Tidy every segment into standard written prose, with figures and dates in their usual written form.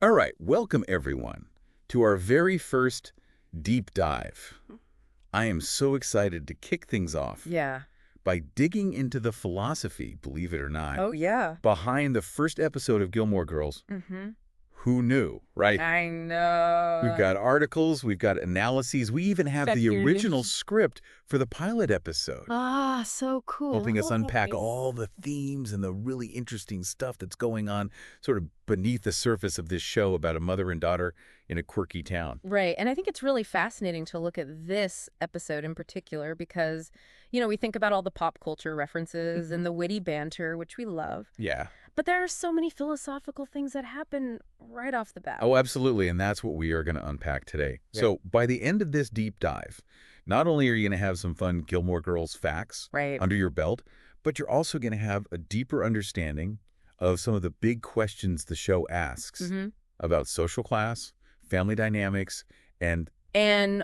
All right, welcome everyone to our very first deep dive. I am so excited to kick things off Yeah. by digging into the philosophy, believe it or not, Oh, yeah. behind the first episode of Gilmore Girls. Mm-hmm. Who knew, right? I We've know. got articles, we've got analyses, we even have the original Speculation. script for the pilot episode, Ah, so helping us cool. unpack all the themes and the really interesting stuff that's going on sort of beneath the surface of this show about a mother and daughter in a quirky town. Right. And I think it's really fascinating to look at this episode in particular because, we think about all the pop culture references and the witty banter, which we love. Yeah. But there are so many philosophical things that happen right off the bat. Oh, absolutely, and that's what we are going to unpack today. Yeah. So by the end of this deep dive, not only are you going to have some fun Gilmore Girls facts Right. under your belt, but you're also going to have a deeper understanding of some of the big questions the show asks about social class, family dynamics, and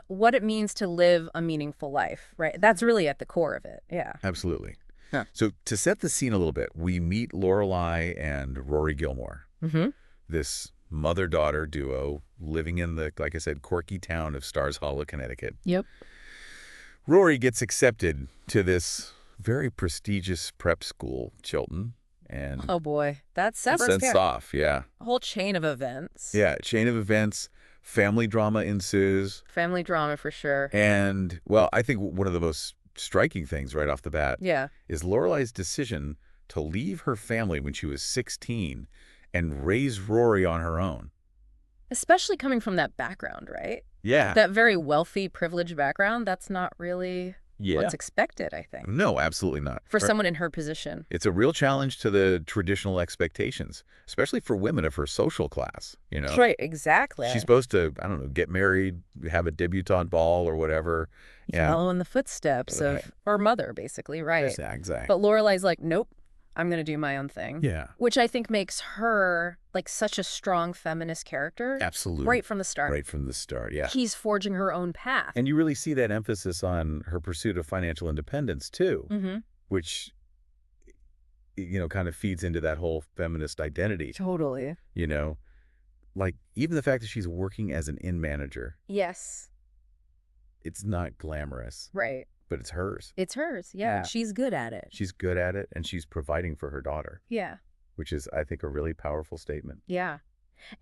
what it means to live a meaningful life, right? That's really at the core of it. Yeah. absolutely. Yeah. So to set the scene a little bit, we meet Lorelai and Rory Gilmore, this mother-daughter duo living in the, like I said, quirky town of Stars Hollow, Connecticut. Yep. Rory gets accepted to this very prestigious prep school, Chilton, and Oh, boy. That's sent off. Yeah. a whole chain of events. Yeah, chain of events, family drama ensues, Family drama for sure. and, well, I think one of the most striking things right off the bat Yeah. is Lorelai's decision to leave her family when she was 16 and raise Rory on her own. Especially coming from that background, right? Yeah. That very wealthy, privileged background, that's not really Yeah. what's expected, I think, No, absolutely not. for someone in her position. It's a real challenge to the traditional expectations, especially for women of her social class, Right, exactly. She's supposed to, I don't know, get married, have a debutante ball or whatever. Yeah. Follow in the footsteps Right. of her mother, basically, right? Exactly. But Lorelai's like, nope, I'm going to do my own thing. Yeah. Which I think makes her like such a strong feminist character. Absolutely. Right from the start. Right from the start, yeah. She's forging her own path. And you really see that emphasis on her pursuit of financial independence, too, which, kind of feeds into that whole feminist identity. Totally. Like, even the fact that she's working as an inn manager, Yes. it's not glamorous, Right. but it's hers. It's hers. Yeah. Yeah. She's good at it. She's good at it, and she's providing for her daughter, Yeah. which is, I think, a really powerful statement. Yeah.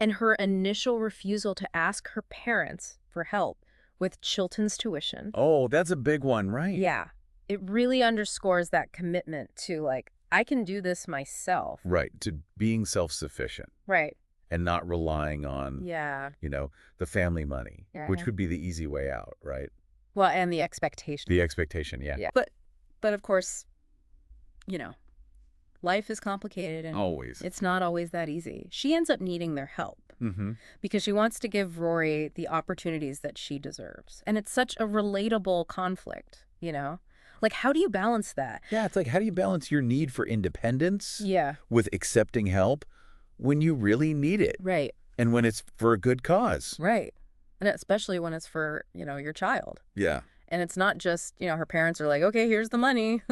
And her initial refusal to ask her parents for help with Chilton's tuition. Oh, that's a big one, right? Yeah. It really underscores that commitment to like, I can do this myself. Right, to being self-sufficient Right. and not relying on, Yeah. the family money, which Yeah. would be the easy way out, right? Well, and the expectation. The expectation, yeah. Yeah. But of course, life is complicated and Always. it's not always that easy. She ends up needing their help because she wants to give Rory the opportunities that she deserves. And it's such a relatable conflict, Like, how do you balance that? Yeah, it's like, how do you balance your need for independence Yeah. with accepting help when you really need it Right. and when it's for a good cause? Right. And especially when it's for, your child. Yeah. And it's not just, her parents are like, okay, here's the money.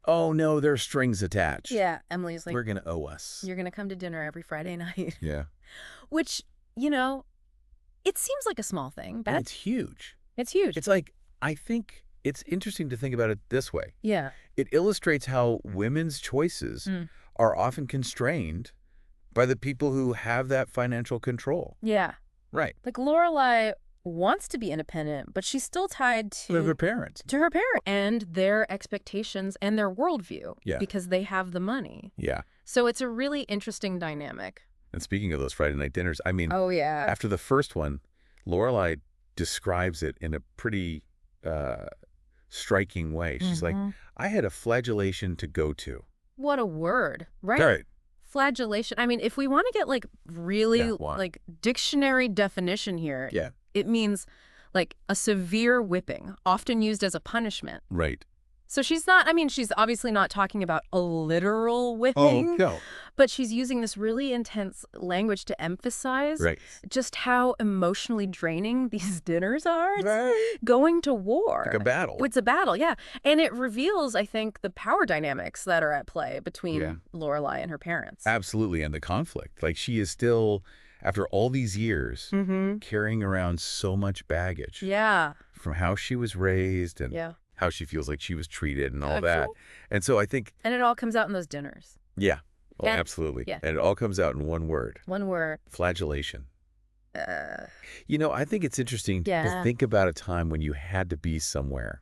Oh, no, there are strings attached. Yeah. Emily's like, We're going to owe us. you're going to come to dinner every Friday night. Yeah. Which, it seems like a small thing. But it's huge. It's huge. It's like, I think it's interesting to think about it this way. Yeah. It illustrates how women's choices are often constrained by the people who have that financial control. Yeah. Right. Like Lorelai wants to be independent, but she's still tied to her parents. To her parents and their expectations and their worldview. Yeah. Because they have the money. Yeah. So it's a really interesting dynamic. And speaking of those Friday night dinners, I mean, Oh, yeah. after the first one, Lorelai describes it in a pretty striking way. She's like, I had a flagellation to go to. What a word, right? All right. Flagellation. I mean, if we want to get like really like dictionary definition here, Yeah. it means like a severe whipping, often used as a punishment. Right. So she's obviously not talking about a literal whipping. Oh, no. But she's using this really intense language to emphasize just how emotionally draining these dinners are. It's going to war. Like a battle. It's a battle, yeah. And it reveals, I think, the power dynamics that are at play between Lorelai and her parents. Absolutely. And the conflict. Like, she is still After all these years, carrying around so much baggage. Yeah. From how she was raised and how she feels like she was treated and all that. And so I think... And it all comes out in those dinners. Yeah. Oh, absolutely. Yeah. And it all comes out in one word. One word. Flagellation. You know, I think it's interesting to think about a time when you had to be somewhere,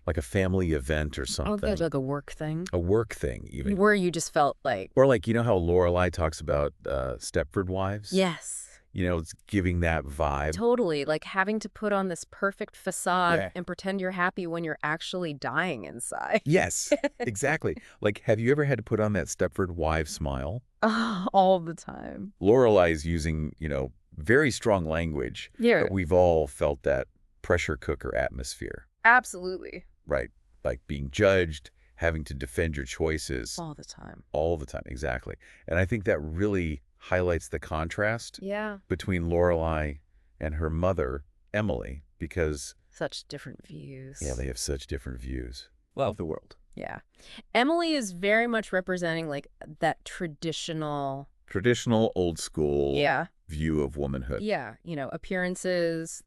like a family event or something. Like a work thing. A work thing, even. Where you just felt like... Or like, you know how Lorelai talks about Stepford wives? Yes. You know, it's giving that vibe. Totally. Like having to put on this perfect facade and pretend you're happy when you're actually dying inside. Yes, exactly. Like, have you ever had to put on that Stepford wife smile? All the time. Lorelai's using, you know, very strong language. Yeah. But we've all felt that pressure cooker atmosphere. Absolutely. Right. Like being judged, having to defend your choices. All the time. All the time, exactly. And I think that really highlights the contrast between Lorelai and her mother, Emily, because... Such different views. Yeah, they have such different views of the world. Yeah. Emily is very much representing like that traditional, old school view of womanhood. Yeah. You know, appearances,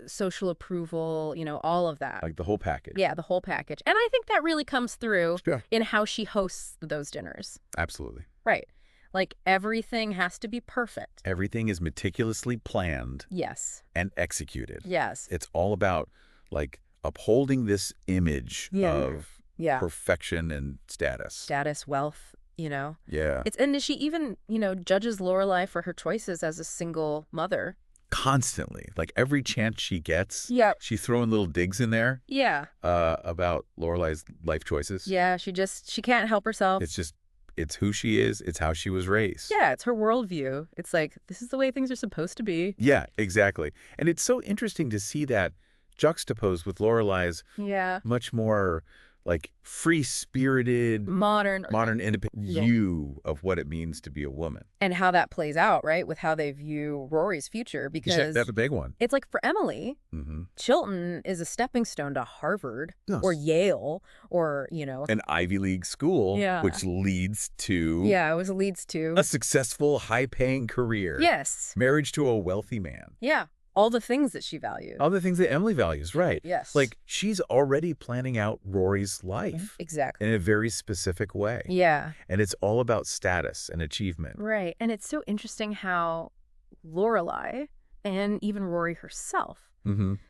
social approval, you know, all of that. Like the whole package. Yeah, the whole package. And I think that really comes through in how she hosts those dinners. Absolutely. Right. Like everything has to be perfect. Everything is meticulously planned. Yes. And executed. Yes. It's all about like upholding this image of perfection and status. Status, wealth, you know. Yeah. And she even, you know, judges Lorelai for her choices as a single mother. Constantly. Like every chance she gets, she's throwing little digs in there. Yeah. About Lorelai's life choices. Yeah, she can't help herself. It's who she is. It's how she was raised. Yeah, it's her worldview. It's like, this is the way things are supposed to be. Yeah, exactly. And it's so interesting to see that juxtaposed with Lorelai's much more like free-spirited, modern independent view of what it means to be a woman. And how that plays out, right, with how they view Rory's future. Because that's a big one. It's like for Emily, Chilton is a stepping stone to Harvard or Yale or, you know. An Ivy League school, which leads to... Yeah, it leads to... a successful, high-paying career. Yes. Marriage to a wealthy man. Yeah. All the things that she values. All the things that Emily values, right. Yes. Like, she's already planning out Rory's life. Exactly. In a very specific way. Yeah. And it's all about status and achievement. Right. And it's so interesting how Lorelai and even Rory herself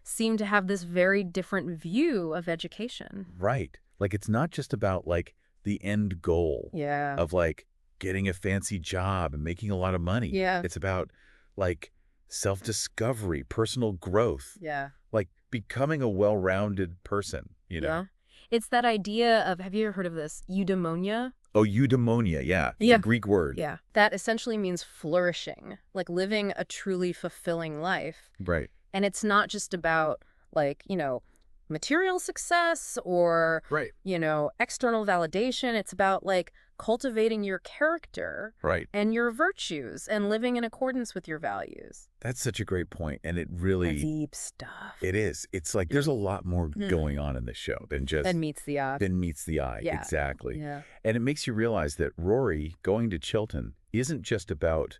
seem to have this very different view of education. Right. Like, it's not just about, like, the end goal of, like, getting a fancy job and making a lot of money. Yeah. It's about, like... self-discovery, personal growth. Yeah. Like becoming a well-rounded person, you know? Yeah. It's that idea of, have you ever heard of this? Eudaimonia? Oh, eudaimonia, yeah. Yeah. The Greek word. Yeah. That essentially means flourishing, like living a truly fulfilling life. Right. And it's not just about like, you know, material success or, you know, external validation. It's about like cultivating your character and your virtues and living in accordance with your values. That's such a great point. And it really... deep stuff. It is. It's like there's a lot more going on in this show than just... Than meets the eye. Than meets the eye. Yeah. Exactly. Yeah. And it makes you realize that Rory going to Chilton isn't just about,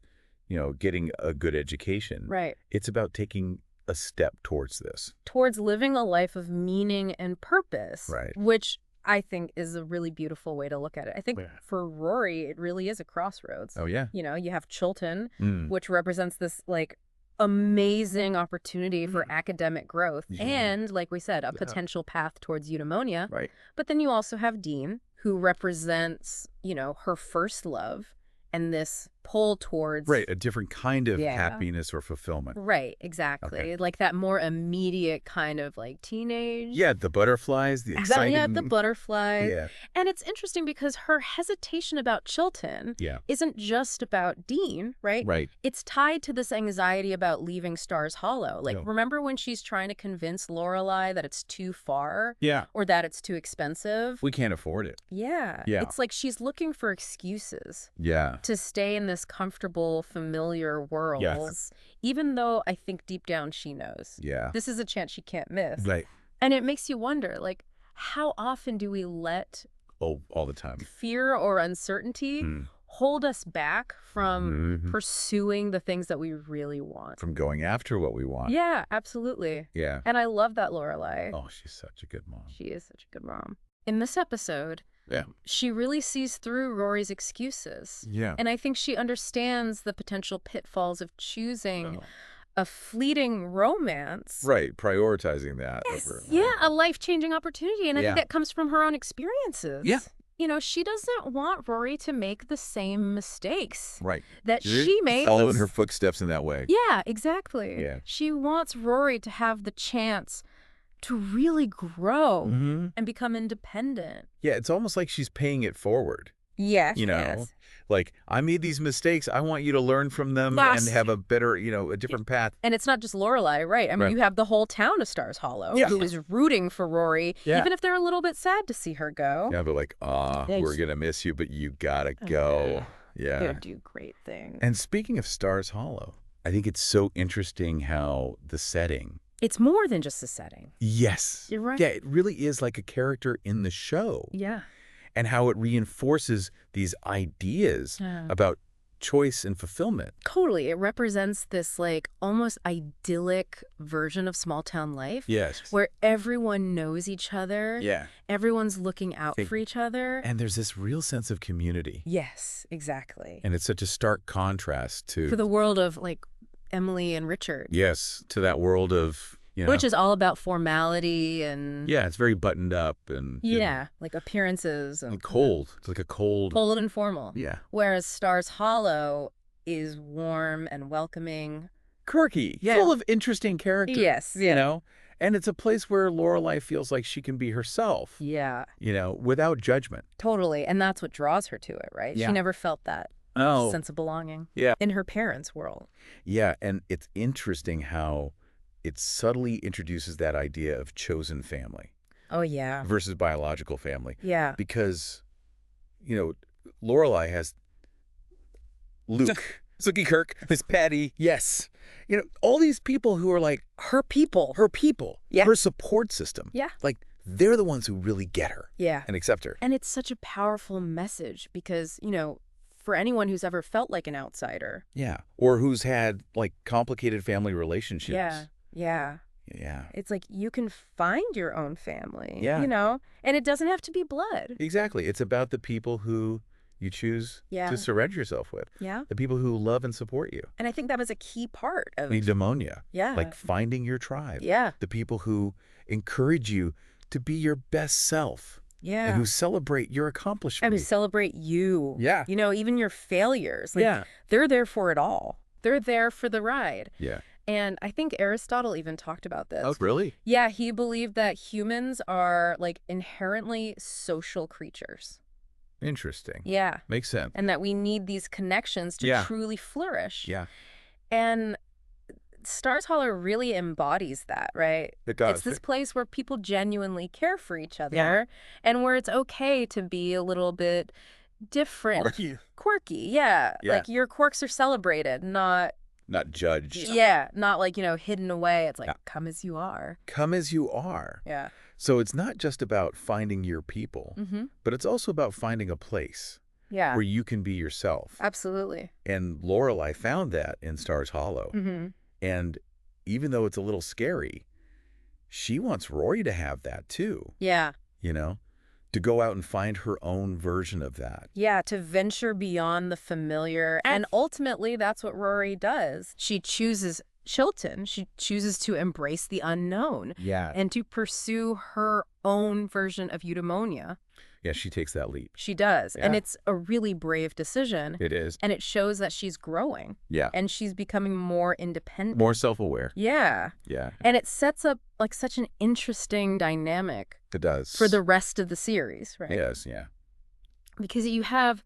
you know, getting a good education. Right. It's about taking a step towards this. Towards living a life of meaning and purpose. Right. Which I think is a really beautiful way to look at it. I think for Rory, it really is a crossroads. Oh, yeah. You know, you have Chilton, which represents this, like, amazing opportunity for academic growth. Yeah. And, like we said, a potential path towards eudaimonia. Right. But then you also have Dean, who represents, you know, her first love and this pull towards... Right, a different kind of happiness or fulfillment. Right, exactly. Okay. Like that more immediate kind of like teenage... Yeah, the butterflies, the exciting... Yeah, the butterflies. Yeah. And it's interesting because her hesitation about Chilton isn't just about Dean, right? Right. It's tied to this anxiety about leaving Stars Hollow. Like, remember when she's trying to convince Lorelai that it's too far? Yeah. Or that it's too expensive? We can't afford it. Yeah. Yeah. It's like she's looking for excuses. Yeah. To stay in this comfortable, familiar world. Yes. Even though I think deep down she knows. Yeah. This is a chance she can't miss. Right. And it makes you wonder, like, how often do we let... Oh, all the time. Fear or uncertainty hold us back from pursuing the things that we really want. From going after what we want. Yeah, absolutely. Yeah. And I love that Lorelai. Oh, she's such a good mom. She is such a good mom. In this episode, she really sees through Rory's excuses. Yeah. And I think she understands the potential pitfalls of choosing a fleeting romance. Right, prioritizing that. Yes. Over, Yeah, a life-changing opportunity. And I think that comes from her own experiences. Yeah. You know, she doesn't want Rory to make the same mistakes that She's she made. Following her footsteps in that way. Yeah, exactly. Yeah. She wants Rory to have the chance to really grow and become independent. Yeah, it's almost like she's paying it forward. Yes. You know, like, I made these mistakes. I want you to learn from them and have a better, a different path. And it's not just Lorelai, right? I mean, you have the whole town of Stars Hollow who is rooting for Rory, even if they're a little bit sad to see her go. Yeah, but like, we're going to miss you, but you got to go. Yeah. You'll do great things. And speaking of Stars Hollow, I think it's so interesting how the setting. It's more than just the setting. Yes. You're right. Yeah, it really is like a character in the show. Yeah. And how it reinforces these ideas about choice and fulfillment. Totally. It represents this like almost idyllic version of small town life. Yes. Where everyone knows each other. Yeah. Everyone's looking out for each other. And there's this real sense of community. Yes, exactly. And it's such a stark contrast to... For the world of like Emily and Richard. Yes, to that world of... Which is all about formality and... Yeah, it's very buttoned up and... Yeah, like appearances. And cold. It's like a cold... Cold and formal. Yeah. Whereas Stars Hollow is warm and welcoming. Quirky. Yeah. Full of interesting characters. Yes. Yeah. You know? And it's a place where Lorelai feels like she can be herself. Yeah. Without judgment. Totally. And that's what draws her to it, right? Yeah. She never felt that sense of belonging. Yeah. In her parents' world. Yeah, and it's interesting how... it subtly introduces that idea of chosen family. Oh, yeah. Versus biological family. Yeah. Because, Lorelai has Luke, Sookie Kirk, Miss Patty. Yes. All these people who are like... Her people. Yeah. Her support system. Yeah. Like, they're the ones who really get her. Yeah. And accept her. And it's such a powerful message because, for anyone who's ever felt like an outsider. Yeah. Or who's had, like, complicated family relationships. Yeah. Yeah. Yeah. It's like you can find your own family, yeah. And it doesn't have to be blood. Exactly. It's about the people who you choose to surrender yourself with. Yeah. The people who love and support you. And I think that was a key part of... Eudaimonia. Yeah. Like finding your tribe. Yeah. The people who encourage you to be your best self. Yeah. And who celebrate your accomplishments. And who celebrate you. Yeah. Even your failures. Like, they're there for it all. They're there for the ride. Yeah. And I think Aristotle even talked about this. Oh, really? Yeah, he believed that humans are, like, inherently social creatures. Interesting. Yeah. Makes sense. And that we need these connections to truly flourish. Yeah. And Stars Hollow really embodies that, right? It does. It's this place where people genuinely care for each other and where it's okay to be a little bit different. Quirky, yeah. Like, your quirks are celebrated, not judged. Yeah, not like, hidden away. It's like, come as you are. Come as you are. Yeah. So it's not just about finding your people, but it's also about finding a place where you can be yourself. Absolutely. And Lorelai found that in Stars Hollow. And even though it's a little scary, she wants Rory to have that too. Yeah. To go out and find her own version of that. Yeah, to venture beyond the familiar. And ultimately, that's what Rory does. She chooses Chilton. She chooses to embrace the unknown. Yeah. And to pursue her own version of eudaimonia. Yeah, she takes that leap. She does. Yeah. And it's a really brave decision. It is. And it shows that she's growing. Yeah. And she's becoming more independent. More self-aware. Yeah. Yeah. And it sets up like such an interesting dynamic. It does. For the rest of the series, right? Yes, yeah. Because you have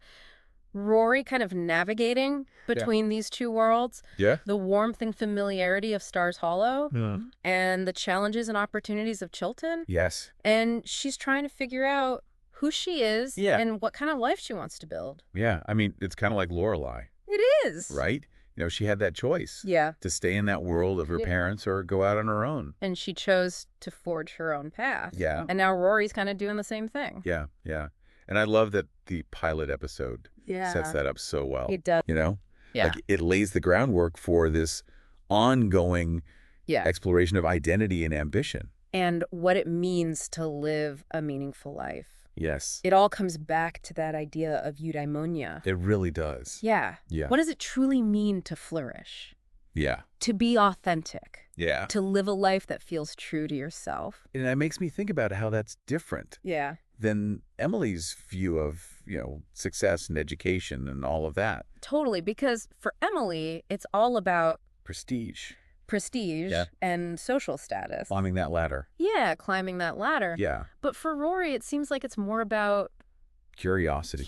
Rory kind of navigating between these two worlds. Yeah. The warmth and familiarity of Stars Hollow. And the challenges and opportunities of Chilton. Yes. And she's trying to figure out who she is and what kind of life she wants to build. Yeah, I mean, it's kind of like Lorelai. It is. Right? She had that choice. Yeah. To stay in that world of her parents or go out on her own. And she chose to forge her own path. Yeah. And now Rory's kind of doing the same thing. Yeah, yeah. And I love that the pilot episode sets that up so well. It does. You know? Yeah. Like, it lays the groundwork for this ongoing exploration of identity and ambition. And what it means to live a meaningful life. Yes. It all comes back to that idea of eudaimonia. It really does. Yeah. Yeah. What does it truly mean to flourish? Yeah. To be authentic. Yeah. To live a life that feels true to yourself. And that makes me think about how that's different than Emily's view of, success and education and all of that. Totally, because for Emily, it's all about prestige and social status. Climbing that ladder. Yeah, climbing that ladder. Yeah. But for Rory, it seems like it's more about curiosity,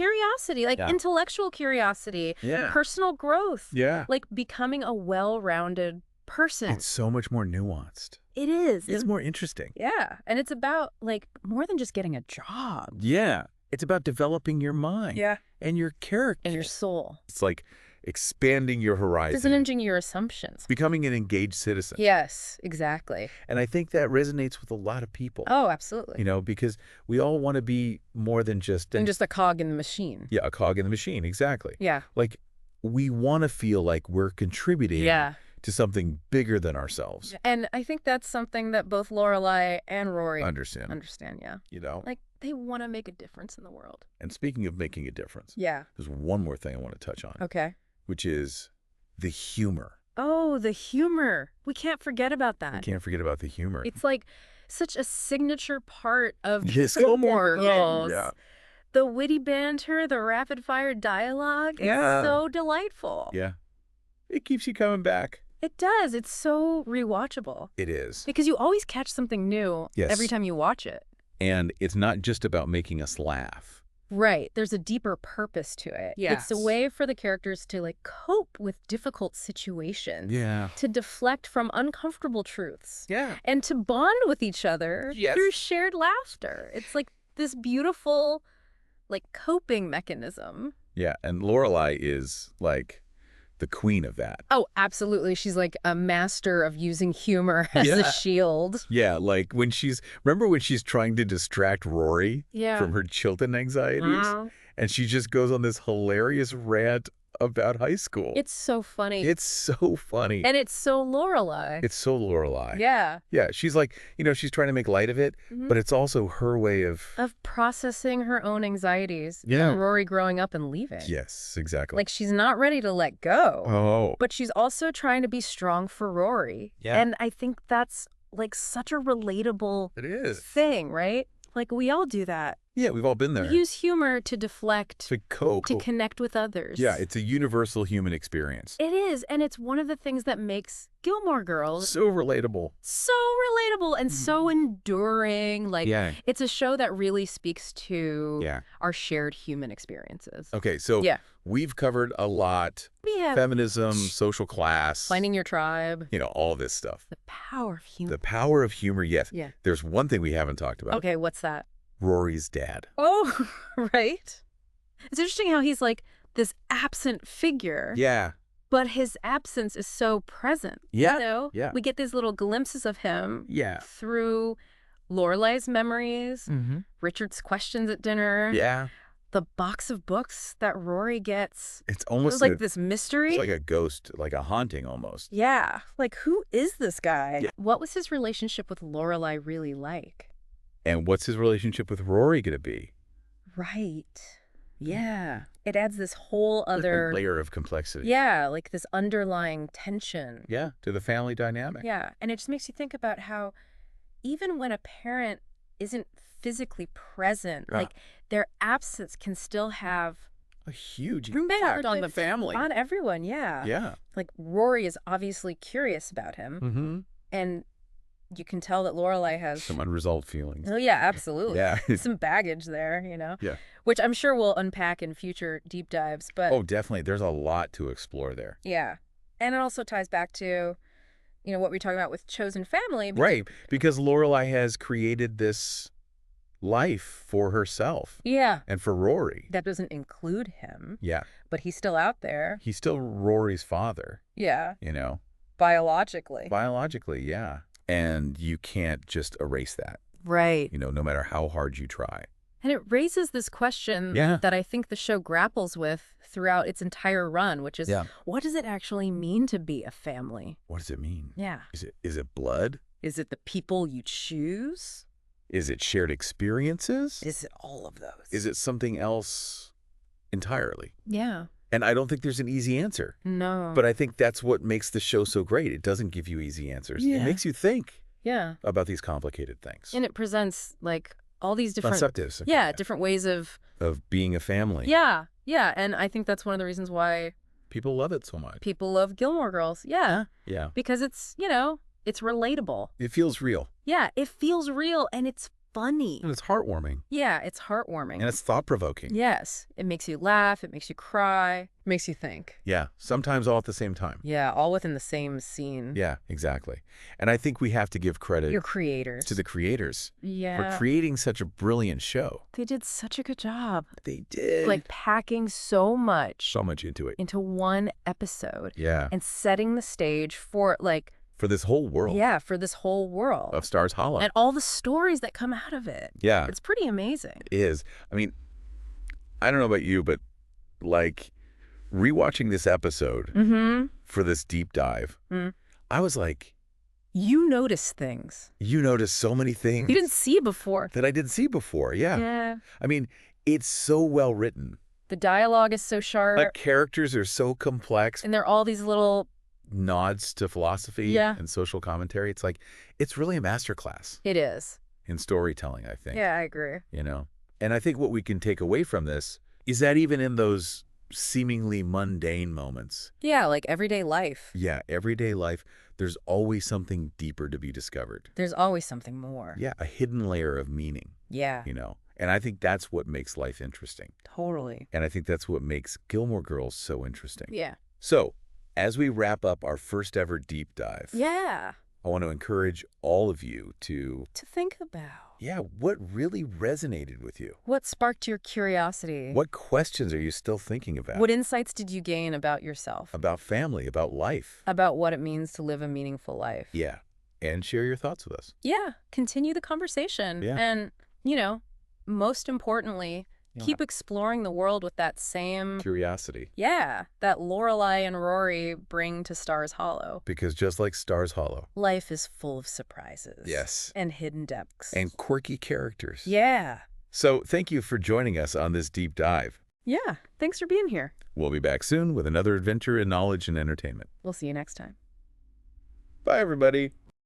like intellectual curiosity, personal growth. Yeah. Like becoming a well-rounded person. It's so much more nuanced. It is. It's more interesting. Yeah. And it's about like more than just getting a job. Yeah. It's about developing your mind. Yeah. And your character. And your soul. It's like expanding your horizon. Challenging your assumptions. Becoming an engaged citizen. Yes, exactly. And I think that resonates with a lot of people. Oh, absolutely. Because we all want to be more than just a cog in the machine. Yeah, a cog in the machine, exactly. Yeah. Like, we want to feel like we're contributing to something bigger than ourselves. And I think that's something that both Lorelai and Rory understand, yeah. Like, they want to make a difference in the world. And speaking of making a difference, there's one more thing I want to touch on. Okay. Which is the humor. Oh, the humor. We can't forget about that. We can't forget about the humor. It's like such a signature part of Gilmore Girls. Yeah. The witty banter, the rapid-fire dialogue. It's so delightful. Yeah. It keeps you coming back. It does. It's so rewatchable. It is. Because you always catch something new every time you watch it. And it's not just about making us laugh. Right. There's a deeper purpose to it. Yes. It's a way for the characters to like cope with difficult situations. Yeah. To deflect from uncomfortable truths. Yeah. And to bond with each other through shared laughter. It's like this beautiful like coping mechanism. Yeah. And Lorelai is like the queen of that. Oh, absolutely. She's like a master of using humor as a shield. Yeah, like remember when she's trying to distract Rory from her Chilton anxieties? And she just goes on this hilarious rant about high school. It's so funny. It's so funny. And it's so Lorelai. It's so Lorelai. Yeah. Yeah, she's like, she's trying to make light of it, but it's also her way of processing her own anxieties. Yeah. Rory growing up and leaving. Yes, exactly. Like she's not ready to let go. Oh. But she's also trying to be strong for Rory. Yeah. And I think that's like such a relatable thing, right? Like we all do that. Yeah, we've all been there. We use humor to deflect, to cope, to connect with others. Yeah, it's a universal human experience. It is, and it's one of the things that makes Gilmore Girls so relatable. So relatable and so enduring. Like, it's a show that really speaks to our shared human experiences. Okay, so we've covered a lot. Feminism, social class. Finding your tribe. All this stuff. The power of humor. The power of humor, yes. Yeah. There's one thing we haven't talked about. Okay, what's that? Rory's dad. Oh, right. It's interesting how he's like this absent figure. Yeah. But his absence is so present. Yeah. Yeah. We get these little glimpses of him. Yeah. Through Lorelai's memories, Richard's questions at dinner. Yeah. The box of books that Rory gets. It's almost like this mystery. It's like a ghost, like a haunting almost. Yeah. Like, who is this guy? Yeah. What was his relationship with Lorelai really like? And what's his relationship with Rory going to be? Right. Yeah. It adds this whole other layer of complexity. Yeah, like this underlying tension. Yeah, to the family dynamic. Yeah. And it just makes you think about how even when a parent isn't physically present, like their absence can still have a huge impact on the family. On everyone, yeah. Yeah. Like Rory is obviously curious about him. And you can tell that Lorelai has some unresolved feelings. Oh, yeah, absolutely. Yeah. Some baggage there, Yeah. Which I'm sure we'll unpack in future deep dives. But oh, definitely. There's a lot to explore there. Yeah. And it also ties back to, what we talked about with chosen family. Right. Because Lorelai has created this life for herself. Yeah. And for Rory. That doesn't include him. Yeah. But he's still out there. He's still Rory's father. Yeah. Biologically. Biologically, yeah. And you can't just erase that. Right. No matter how hard you try. And it raises this question that I think the show grapples with throughout its entire run, which is, what does it actually mean to be a family? What does it mean? Yeah. Is it blood? Is it the people you choose? Is it shared experiences? Is it all of those? Is it something else entirely? Yeah. And I don't think there's an easy answer. No. But I think that's what makes the show so great. It doesn't give you easy answers. It makes you think about these complicated things. And it presents, like, all these different... Concepts. Yeah, different ways of being a family. Yeah, yeah. And I think that's one of the reasons why... people love it so much. People love Gilmore Girls. Yeah. Yeah. Because it's, you know, it's relatable. It feels real. Yeah, it feels real, and it's funny. And it's heartwarming. Yeah, it's heartwarming. And it's thought-provoking. Yes. It makes you laugh. It makes you cry. Makes you think. Yeah. Sometimes all at the same time. Yeah, all within the same scene. Yeah, exactly. And I think we have to give credit... your creators. ...to the creators. Yeah. For creating such a brilliant show. They did such a good job. They did. Like, packing so much into it. Into one episode. Yeah. And setting the stage for, like... for this whole world. Yeah, for this whole world. Of Stars Hollow. And all the stories that come out of it. Yeah. It's pretty amazing. It is. I mean, I don't know about you, but, like, rewatching this episode for this deep dive, I was like... you notice things. You notice so many things. You didn't see before. That I didn't see before, Yeah. I mean, it's so well written. The dialogue is so sharp. Like, characters are so complex. And they're all these little... nods to philosophy and social commentary. It's like, it's really a masterclass. It is. In storytelling, I think. Yeah, I agree. You know? And I think what we can take away from this is that even in those seemingly mundane moments. Yeah, like everyday life. Yeah, everyday life, there's always something deeper to be discovered. There's always something more. Yeah, a hidden layer of meaning. Yeah. You know? And I think that's what makes life interesting. Totally. And I think that's what makes Gilmore Girls so interesting. Yeah. So, as we wrap up our first ever deep dive, I want to encourage all of you to think about. Yeah, what really resonated with you? What sparked your curiosity? What questions are you still thinking about? What insights did you gain about yourself? About family, about life. About what it means to live a meaningful life. Yeah, and share your thoughts with us. Yeah, continue the conversation. Yeah. And, you know, most importantly, keep exploring the world with that same... curiosity. Yeah, that Lorelai and Rory bring to Stars Hollow. Because just like Stars Hollow, life is full of surprises. Yes. And hidden depths. And quirky characters. Yeah. So thank you for joining us on this deep dive. Yeah, thanks for being here. We'll be back soon with another adventure in knowledge and entertainment. We'll see you next time. Bye, everybody.